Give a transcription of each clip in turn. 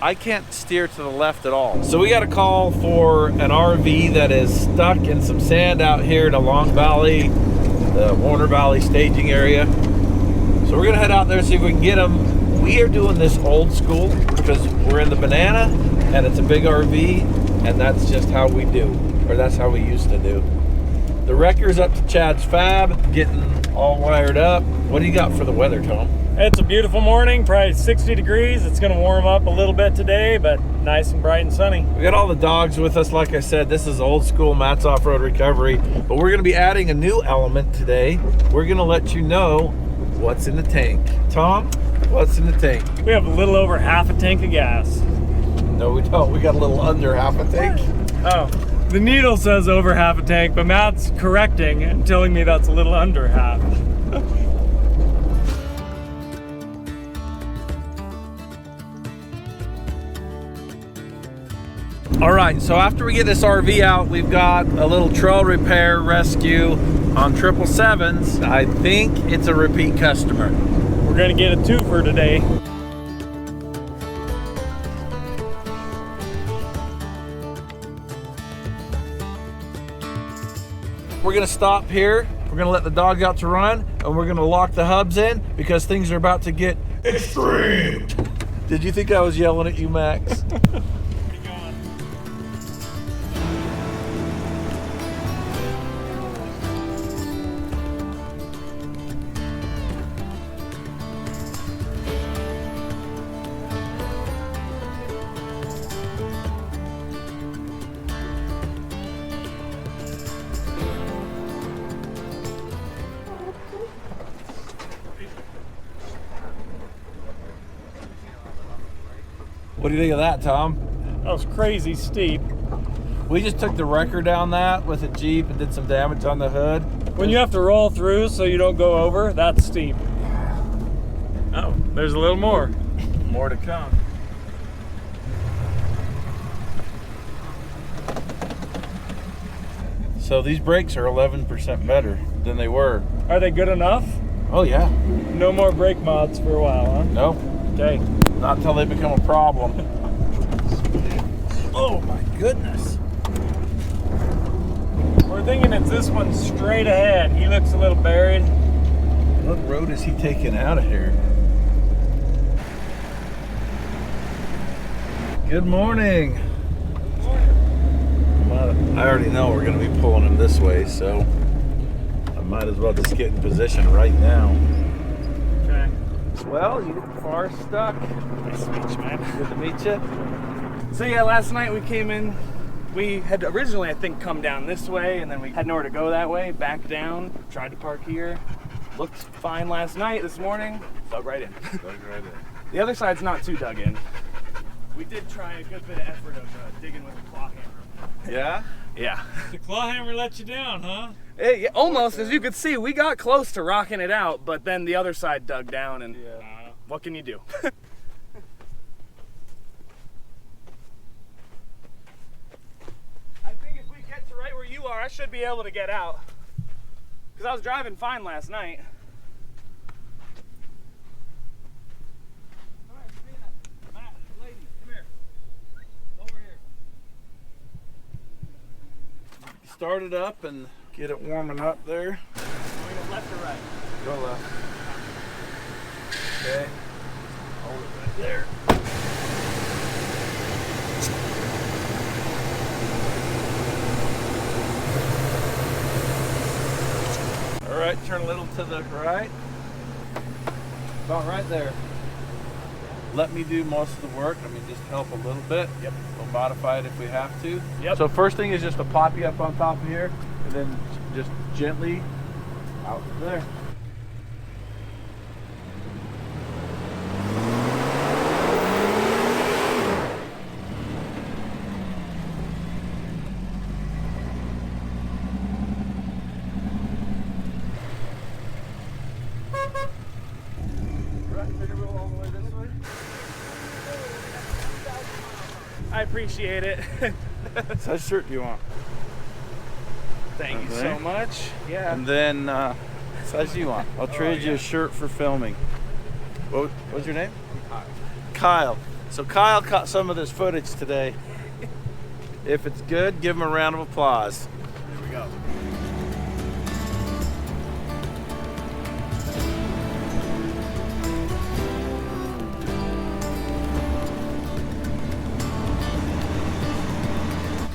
I can't steer to the left at all. So we got a call for an RV that is stuck in some sand out here in the Long Valley, the Warner Valley staging area. So we're gonna head out there, see if we can get them. We are doing this old school because we're in the Banana and it's a big RV, and that's just how we do, or that's how we used to do. The wrecker's up to Chad's Fab, getting all wired up. What do you got for the weather, Tom? It's a beautiful morning, probably 60 degrees. It's gonna warm up a little bit today, but nice and bright and sunny. We got all the dogs with us. Like I said, this is old school Matt's Off-Road Recovery, but we're gonna be adding a new element today. We're gonna let you know what's in the tank. Tom, what's in the tank? We have a little over half a tank of gas. No, we don't. We got a little under half a tank. Oh, the needle says over half a tank, but Matt's correcting and telling me that's a little under half. All right, so after we get this RV out, we've got a little trail repair rescue on 777s. I think it's a repeat customer. We're gonna get a twofer today. We're gonna stop here. We're gonna let the dog out to run, and we're gonna lock the hubs in because things are about to get extreme. Did you think I was yelling at you, Max? What do you think of that, Tom? That was crazy steep. We just took the wrecker down that with a Jeep and did some damage on the hood. When you have to roll through so you don't go over, that's steep. Oh, there's a little more. More to come. So these brakes are 11% better than they were. Are they good enough? Oh yeah. No more brake mods for a while, huh? Nope. Okay. Not until they become a problem. Oh my goodness. We're thinking it's this one straight ahead. He looks a little buried. What road is he taking out of here? Good morning. Good morning. Well, I already know we're going to be pulling him this way, so I might as well just get in position right now. Okay. Well, you are stuck. Nice to meet you, man. Good to meet you. So yeah, last night we came in. We had originally, I think, come down this way, and then we had nowhere to go that way. Back down. Tried to park here. Looked fine last night. This morning, dug right in. The other side's not too dug in. We did try a good bit of effort of digging with a claw hammer. Yeah? Yeah. The claw hammer let you down, huh? Yeah, almost. As you could see, we got close to rocking it out, but then the other side dug down, and what can you do? I think if we get to right where you are, I should be able to get out. Because I was driving fine last night. Matt, lady, come here. Over here. Start it up and get it warming up there. Going to left or right? Go left. Okay. Hold it right there. All right, turn a little to the right. About right there. Let me do most of the work. I mean, just help a little bit. Yep. We'll modify it if we have to. Yep. So first thing is just to pop you up on top of here, and then just gently out there. I appreciate it. What size shirt do you want? Thank you so much. Yeah. And then, what size do you want? I'll trade you a shirt for filming. What's your name? Kyle. So Kyle caught some of this footage today. If it's good, give him a round of applause. Here we go.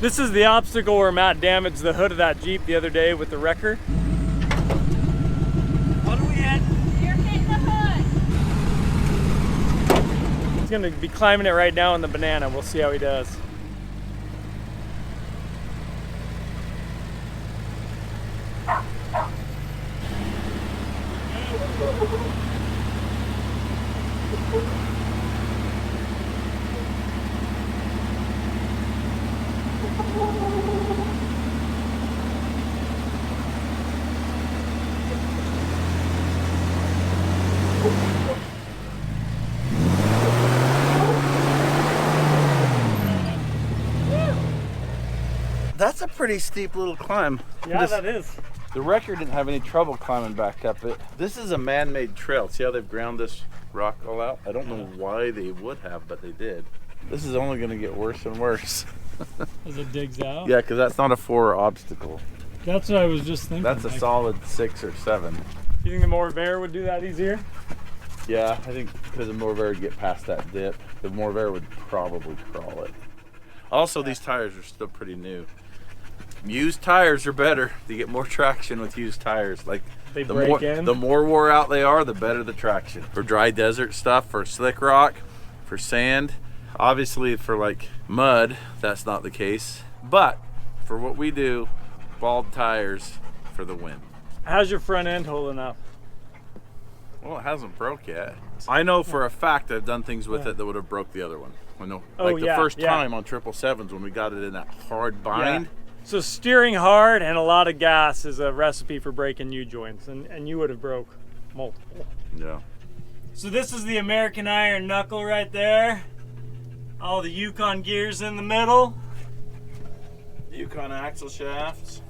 This is the obstacle where Matt damaged the hood of that Jeep the other day with the wrecker. What are we at? You're hitting the hood. He's gonna be climbing it right now on the banana. We'll see how he does. That's a pretty steep little climb. Yeah, that is. The wrecker didn't have any trouble climbing back up it. This is a man-made trail. See how they've ground this rock all out? I don't know why they would have, but they did. This is only going to get worse and worse. As it digs out? Yeah, because that's not a 4 obstacle. That's what I was just thinking. That's a solid 6 or 7. You think the MORR would do that easier? Yeah, I think because the MORR would get past that dip, the MORR would probably crawl it. Also, these tires are still pretty new. Used tires are better. You get more traction with used tires. Like They the break more in? the more wore out they are, the better the traction. For dry desert stuff, for slick rock, for sand. Obviously for like mud, that's not the case. But for what we do, bald tires for the win. How's your front end holding up? Well, it hasn't broke yet. I know for a fact I've done things with it that would have broke the other one. I know. Oh, Like the yeah, first yeah. time on 777s when we got it in that hard bind. So steering hard and a lot of gas is a recipe for breaking U-joints, and you would have broke multiple. Yeah. So this is the American Iron knuckle right there. All the Yukon gears in the middle. Yukon axle shafts.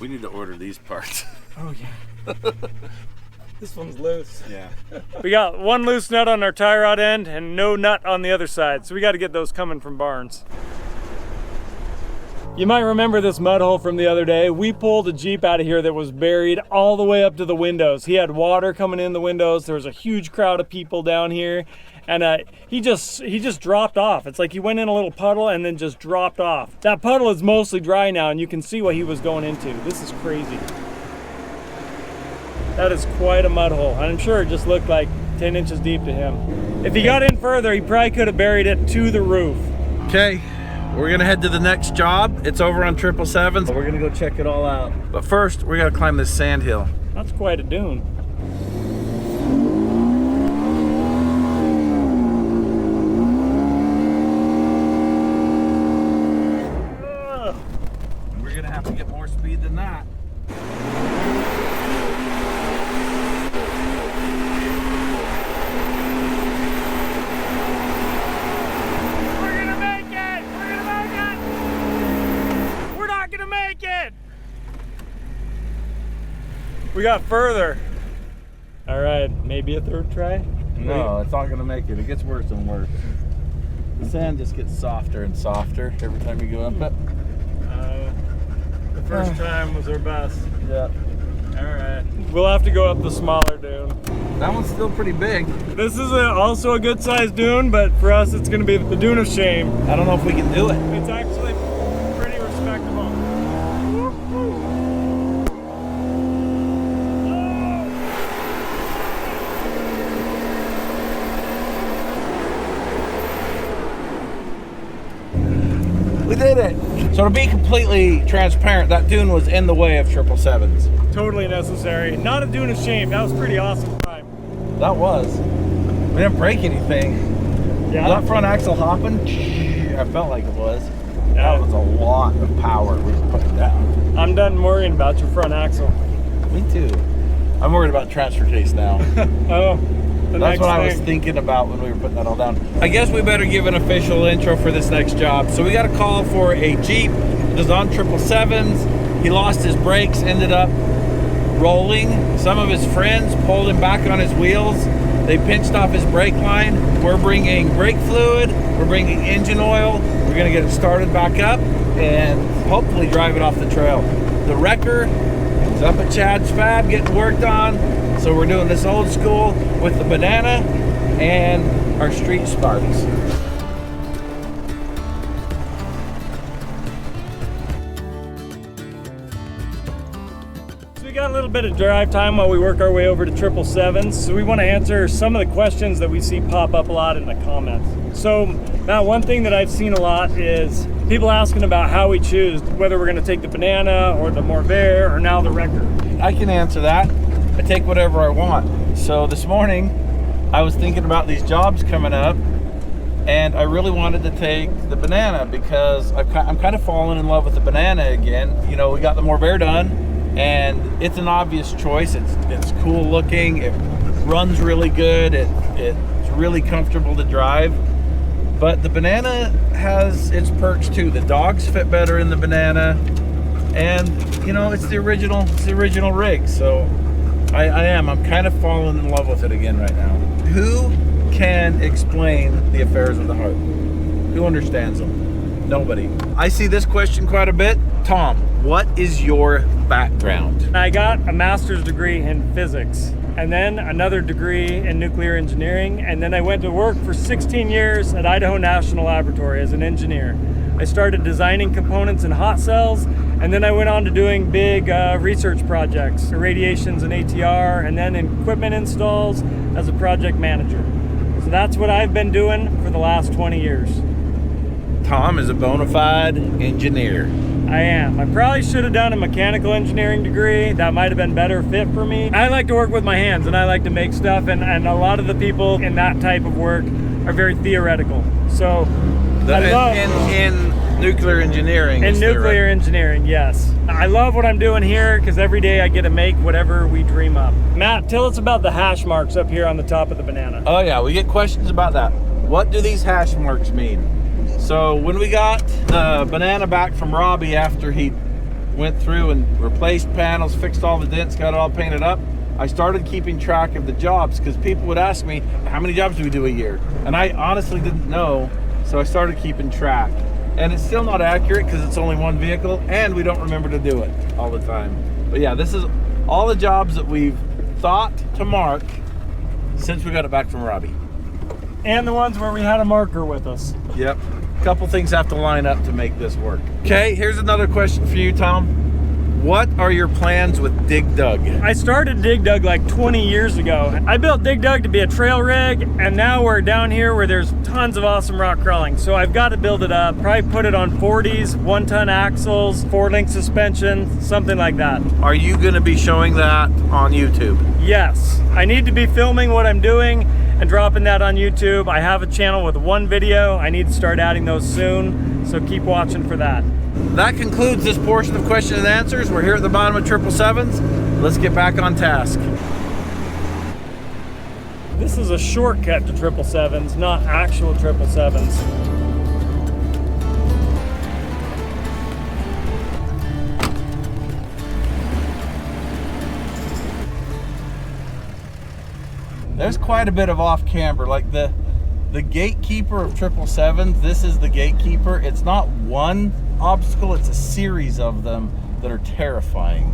We need to order these parts. Oh yeah. This one's loose. Yeah. We got one loose nut on our tie rod end and no nut on the other side, so we got to get those coming from Barnes. You might remember this mud hole from the other day. We pulled a Jeep out of here that was buried all the way up to the windows. He had water coming in the windows. There was a huge crowd of people down here, and he just dropped off. It's like he went in a little puddle and then just dropped off. That puddle is mostly dry now, and you can see what he was going into. This is crazy. That is quite a mud hole. I'm sure it just looked like 10 inches deep to him. If he got in further, he probably could have buried it to the roof. Okay, we're gonna head to the next job. It's over on 777s. We're gonna go check it all out. But first, we gotta climb this sand hill. That's quite a dune. We're gonna have to get more speed than that. We got further. All right, maybe a third try? No, it's not gonna make it. It gets worse and worse. The sand just gets softer and softer every time you go up it. The first time was our best. Yeah. All right. We'll have to go up the smaller dune. That one's still pretty big. This is also a good sized dune, but for us it's gonna be the dune of shame. I don't know if we can do it. It's actually pretty respectable. We did it. So to be completely transparent, that dune was in the way of 777s. Totally necessary. Not a dune of shame. That was pretty awesome time. That was. We didn't break anything. Yeah. That front axle hopping, I felt like it was. That was a lot of power we were putting down. I'm done worrying about your front axle. Me too. I'm worried about transfer case now. Oh. That's what I was thinking about when we were putting that all down. I guess we better give an official intro for this next job. So we got a call for a Jeep. It was on 777s. He lost his brakes, ended up rolling. Some of his friends pulled him back on his wheels. They pinched off his brake line. We're bringing brake fluid. We're bringing engine oil. We're gonna get it started back up and hopefully drive it off the trail. The wrecker is up at Chad's Fab getting worked on. So we're doing this old school with the banana and our street sparks. We got a little bit of drive time while we work our way over to 777s, so we want to answer some of the questions that we see pop up a lot in the comments. So now one thing that I've seen a lot is people asking about how we choose whether we're going to take the banana or the MORR or now the wrecker. I can answer that. I take whatever I want. So this morning I was thinking about these jobs coming up, and I really wanted to take the banana because I'm kind of falling in love with the banana again. You know, we got the MORR done, and it's an obvious choice. It's cool looking. It runs really good. It's really comfortable to drive. But the banana has its perks too. The dogs fit better in the banana, and you know, it's the original rig. So I'm kind of falling in love with it again right now. Who can explain the affairs of the heart? Who understands them? Nobody. I see this question quite a bit. Tom, what is your background? I got a master's degree in physics and then another degree in nuclear engineering, and then I went to work for 16 years at Idaho National Laboratory as an engineer. I started designing components in hot cells, and then I went on to doing big research projects, irradiations and ATR, and then equipment installs as a project manager. So that's what I've been doing for the last 20 years. Tom is a bona fide engineer. I am. I probably should have done a mechanical engineering degree. That might have been better fit for me. I like to work with my hands and I like to make stuff, and a lot of the people in that type of work are very theoretical. So I love in nuclear engineering. In nuclear engineering, yes. I love what I'm doing here because every day I get to make whatever we dream up. Matt, tell us about the hash marks up here on the top of the banana. Oh yeah, we get questions about that. What do these hash marks mean? So when we got the banana back from Robbie after he went through and replaced panels, fixed all the dents, got it all painted up, I started keeping track of the jobs because people would ask me, how many jobs do we do a year? And I honestly didn't know, so I started keeping track. And it's still not accurate because it's only one vehicle and we don't remember to do it all the time. But yeah, this is all the jobs that we've thought to mark since we got it back from Robbie. And the ones where we had a marker with us. Yep. A couple things have to line up to make this work. Okay, here's another question for you, Tom. What are your plans with Dig Dug? I started Dig Dug like 20 years ago. I built Dig Dug to be a trail rig, and now we're down here where there's tons of awesome rock crawling. So I've got to build it up, probably put it on 40s, 1-ton axles, 4-link suspension, something like that. Are you gonna be showing that on YouTube? Yes, I need to be filming what I'm doing and dropping that on YouTube. I have a channel with 1 video. I need to start adding those soon, so keep watching for that. That concludes this portion of questions and answers. We're here at the bottom of 777s. Let's get back on task. This is a shortcut to 777s, not actual 777s. There's quite a bit of off camber, like the gatekeeper of 777s. This is the gatekeeper. It's not one obstacle, it's a series of them that are terrifying.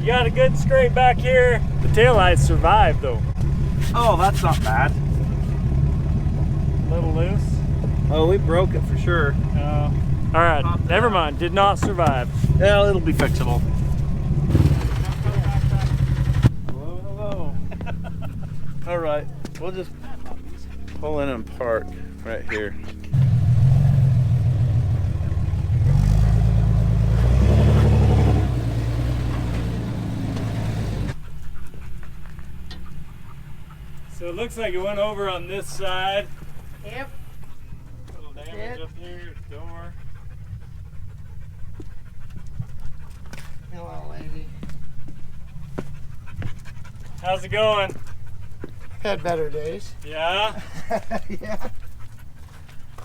You got a good scrape back here. The taillights survived though. Oh, that's not bad. A little loose. Oh, we broke it for sure. All right, never mind. Did not survive. Yeah, it'll be fixable. Hello, hello. All right, we'll just pull in and park right here. So it looks like it went over on this side. Yep. Little damage up here, door. How's it going? Had better days. Yeah? Yeah.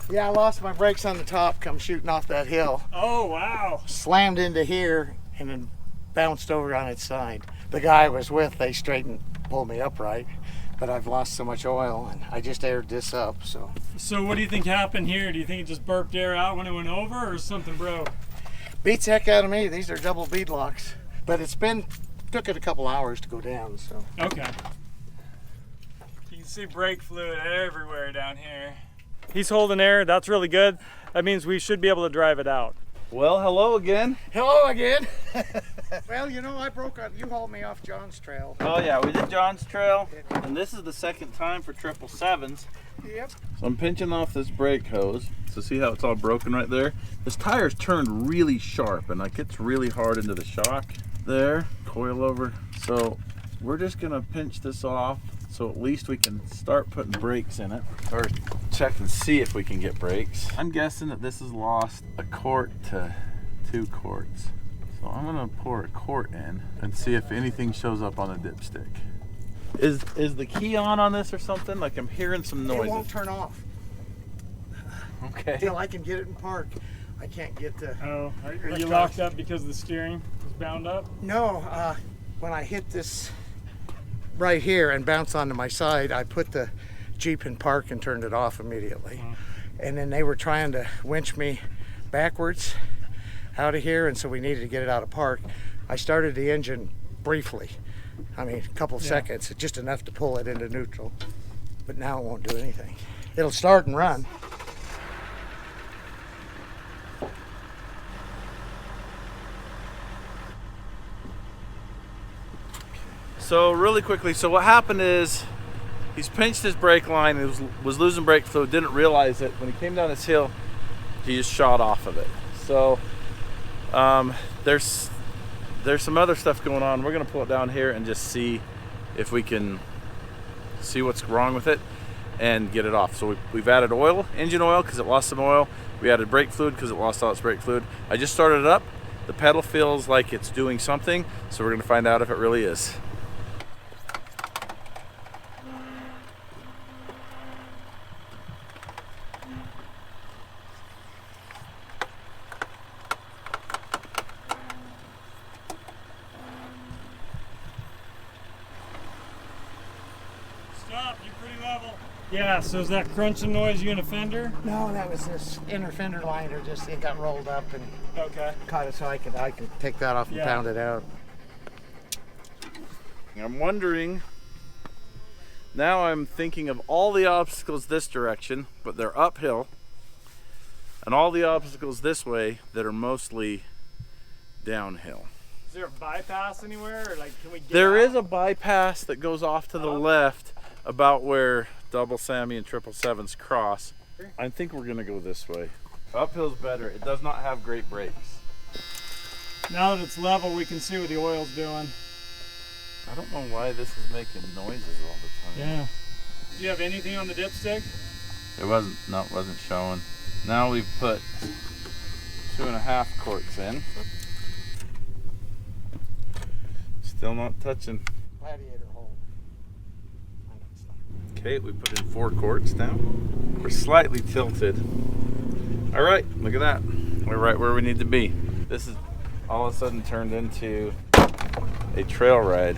Yeah, I lost my brakes on the top, come shooting off that hill. Oh, wow. Slammed into here and then bounced over on its side. The guy I was with, they straightened, pulled me upright, but I've lost so much oil and I just aired this up, so. So what do you think happened here? Do you think it just burped air out when it went over or something broke? Beats the heck out of me. These are double bead locks. But took it a couple hours to go down, so. Okay. You can see brake fluid everywhere down here. He's holding air, that's really good. That means we should be able to drive it out. Well, hello again. Hello again. Well, you know, you hauled me off John's trail. Oh yeah, we did John's trail, and this is the second time for 777s. Yep. So I'm pinching off this brake hose. So see how it's all broken right there? This tire's turned really sharp and like it's really hard into the shock there. Coil over. So we're just gonna pinch this off so at least we can start putting brakes in it, or check and see if we can get brakes. I'm guessing that this has lost a quart to 2 quarts. So I'm gonna pour a quart in and see if anything shows up on the dipstick. Is the key on this or something? Like I'm hearing some noises. It won't turn off. Okay. Until I can get it in park. I can't get the... Oh, are you locked up because the steering was bound up? No, when I hit this right here and bounce onto my side, I put the Jeep in park and turned it off immediately. And then they were trying to winch me backwards out of here, and so we needed to get it out of park. I started the engine briefly. I mean, a couple of seconds, just enough to pull it into neutral. But now it won't do anything. It'll start and run. So really quickly, so what happened is he's pinched his brake line, was losing brake fluid, didn't realize it. When he came down this hill, he just shot off of it. So there's some other stuff going on. We're gonna pull it down here and just see if we can see what's wrong with it and get it off. So we've added oil, engine oil, because it lost some oil. We added brake fluid because it lost all its brake fluid. I just started it up. The pedal feels like it's doing something, so we're gonna find out if it really is. Stop, you're pretty level. Yeah, so is that crunching noise you in a fender? No, that was this inner fender liner, just it got rolled up and caught it, so I could take that off and pound it out. I'm wondering, now I'm thinking of all the obstacles this direction, but they're uphill, and all the obstacles this way that are mostly downhill. Is there a bypass anywhere, or like can we get There out? is a bypass that goes off to the left about where double Sammy and 777s cross. I think we're gonna go this way. Uphill's better. It does not have great brakes. Now that it's level, we can see what the oil's doing. I don't know why this is making noises all the time. Yeah. Do you have anything on the dipstick? It wasn't showing. Now we've put 2.5 quarts in. Still not touching. Gladiator hole. Okay, we put in 4 quarts now. We're slightly tilted. All right, look at that. We're right where we need to be. This is all of a sudden turned into a trail ride.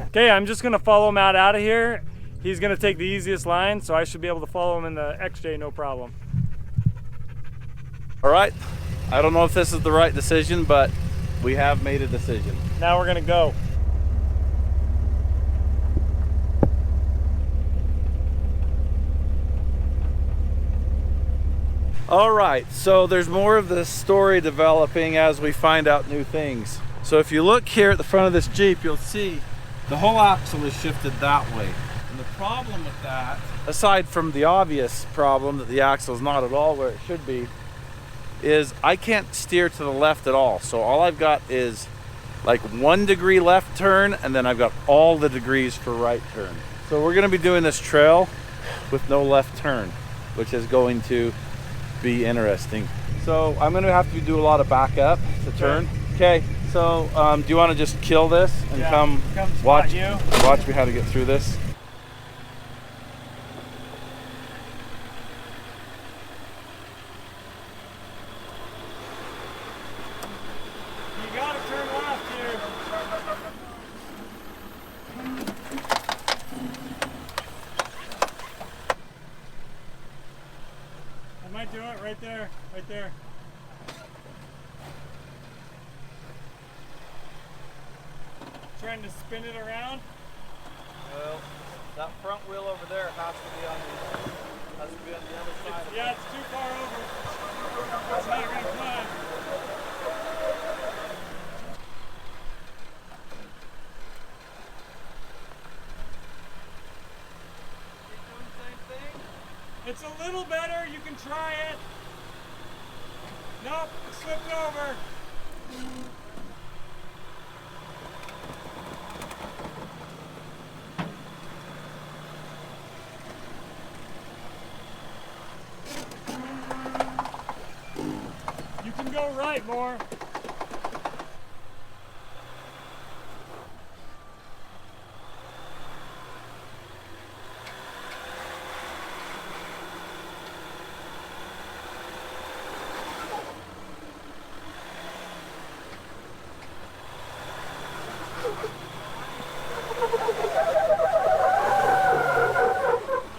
Okay, I'm just gonna follow Matt out of here. He's gonna take the easiest line, so I should be able to follow him in the XJ, no problem. All right, I don't know if this is the right decision, but we have made a decision. Now we're gonna go. All right, so there's more of the story developing as we find out new things. So if you look here at the front of this Jeep, you'll see the whole axle is shifted that way. And the problem with that, aside from the obvious problem that the axle is not at all where it should be, is I can't steer to the left at all. So all I've got is like 1 degree left turn, and then I've got all the degrees for right turn. So we're gonna be doing this trail with no left turn, which is going to be interesting. So I'm gonna have to do a lot of backup to turn. Okay, So, do you want to just kill this and Yeah, come spot watch you. watch me how to get through this? You gotta turn left here. I might do it right there, right there. Trying to spin it around. Well, that front wheel over there has to be on the other side. Yeah, it's too far over. It's not gonna climb. It's a little better, you can try it. Nope, it slipped over. You can go right more.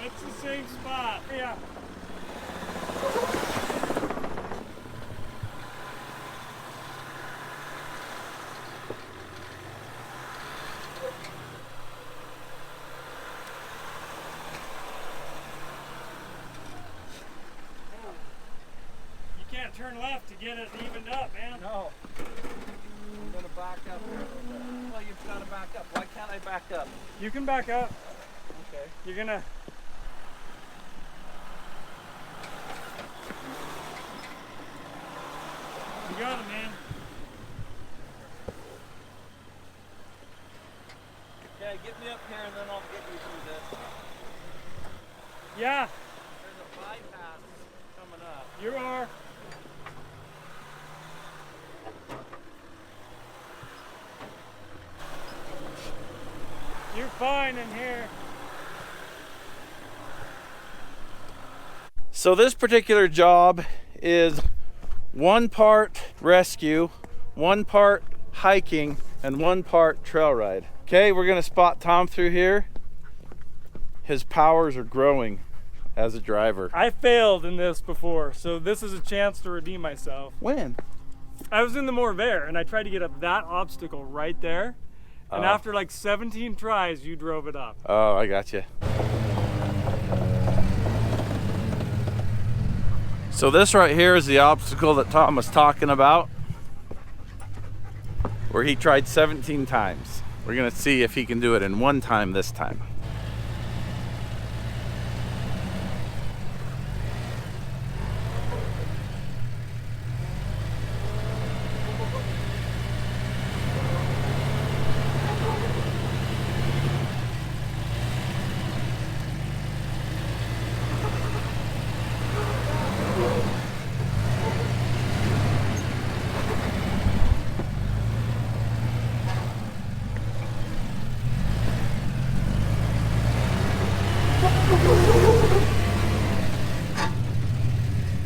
It's the same spot. Yeah. You can't turn left to get it evened up, man. No. I'm gonna back up here a little bit. Well, you've got to back up. Why can't I back up? You can back up. Okay. You're gonna. You got it, man. Okay, get me up here and then I'll get you through this. Yeah, There's a bypass coming up. you are. You're fine in here. So this particular job is one part rescue, one part hiking, and one part trail ride. Okay, we're gonna spot Tom through here. His powers are growing as a driver. I failed in this before, so this is a chance to redeem myself. When? I was in the MORR and I tried to get up that obstacle right there. And Oh. after like 17 tries, you drove it up. Oh, I got you. So this right here is the obstacle that Tom was talking about, where he tried 17 times. We're gonna see if he can do it in one time this time.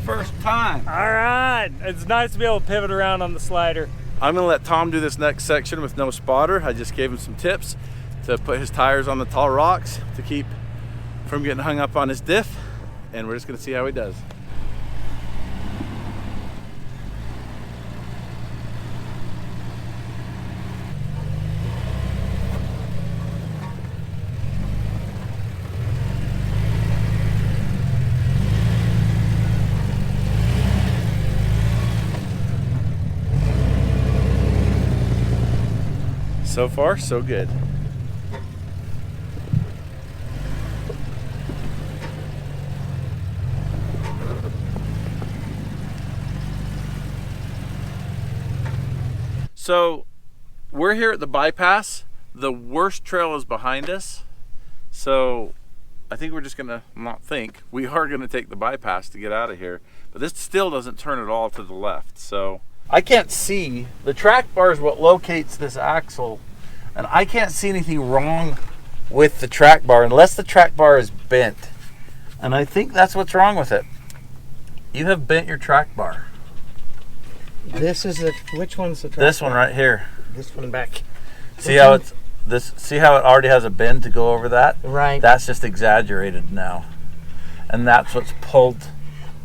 First time. All right, it's nice to be able to pivot around on the slider. I'm gonna let Tom do this next section with no spotter. I just gave him some tips to put his tires on the tall rocks to keep from getting hung up on his diff, and we're just gonna see how he does. So far, so good. So we're here at the bypass. The worst trail is behind us. So I think we're just gonna, we are gonna take the bypass to get out of here. But this still doesn't turn at all to the left. So I can't see. The track bar is what locates this axle, and I can't see anything wrong with the track bar unless the track bar is bent. And I think that's what's wrong with it. You have bent your track bar. This is the, which one's the track This one bar? right here. This one back. See how it's this? See how it already has a bend to go over that? Right. That's just exaggerated now, and that's what's pulled.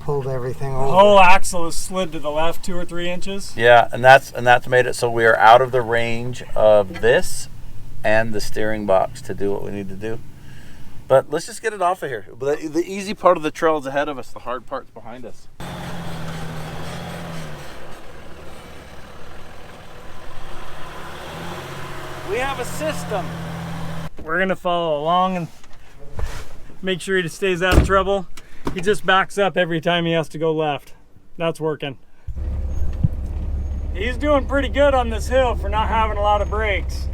Pulled everything The over. whole axle is slid to the left 2 or 3 inches. Yeah, and that's made it so we are out of the range of this and the steering box to do what we need to do. But let's just get it off of here. The easy part of the trail is ahead of us. The hard part's behind us. We have a system. We're gonna follow along and make sure he stays out of trouble. He just backs up every time he has to go left. That's working. He's doing pretty good on this hill for not having a lot of brakes.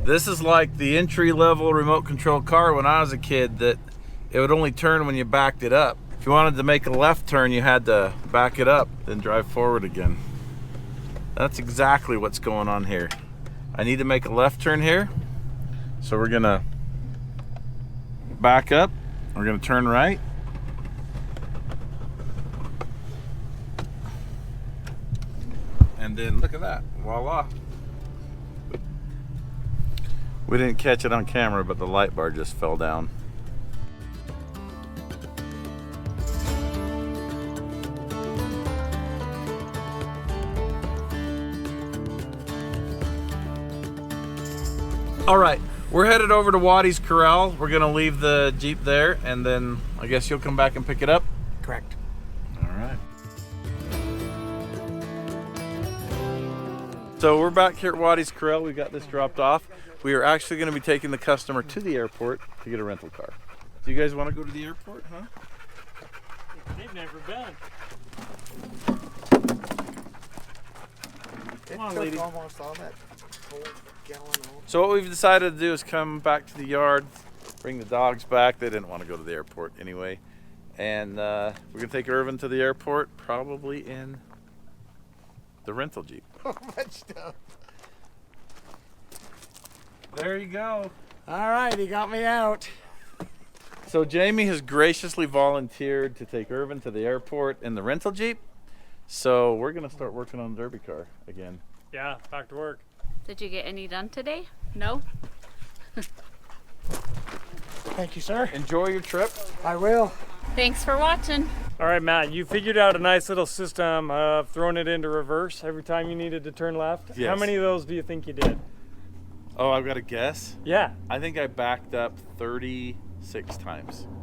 This is like the entry-level remote control car when I was a kid, that it would only turn when you backed it up. If you wanted to make a left turn, you had to back it up, then drive forward again. That's exactly what's going on here. I need to make a left turn here, so we're gonna back up. We're gonna turn right. And then look at that, voila. We didn't catch it on camera, but the light bar just fell down. All right, we're headed over to Waddy's Corral. We're gonna leave the Jeep there, and then I guess you'll come back and pick it up? Correct. All right. So we're back here at Waddy's Corral. We got this dropped off. We are actually going to be taking the customer to the airport to get a rental car. Do you guys want to go to the airport, huh? They've never been. Come on, lady. Almost all that whole gallon over. So what we've decided to do is come back to the yard, bring the dogs back. They didn't want to go to the airport anyway. And we're going to take Irvin to the airport, probably in the rental Jeep. So much stuff. There you go. All right, he got me out. So Jamie has graciously volunteered to take Irvin to the airport in the rental Jeep. So we're going to start working on the derby car again. Yeah, back to work. Did you get any done today? No? Thank you, sir. Enjoy your trip. I will. Thanks for watching. All right, Matt, you figured out a nice little system of throwing it into reverse every time you needed to turn left. Yes. How many of those do you think you did? Oh, I've got a guess. Yeah. I think I backed up 36 times.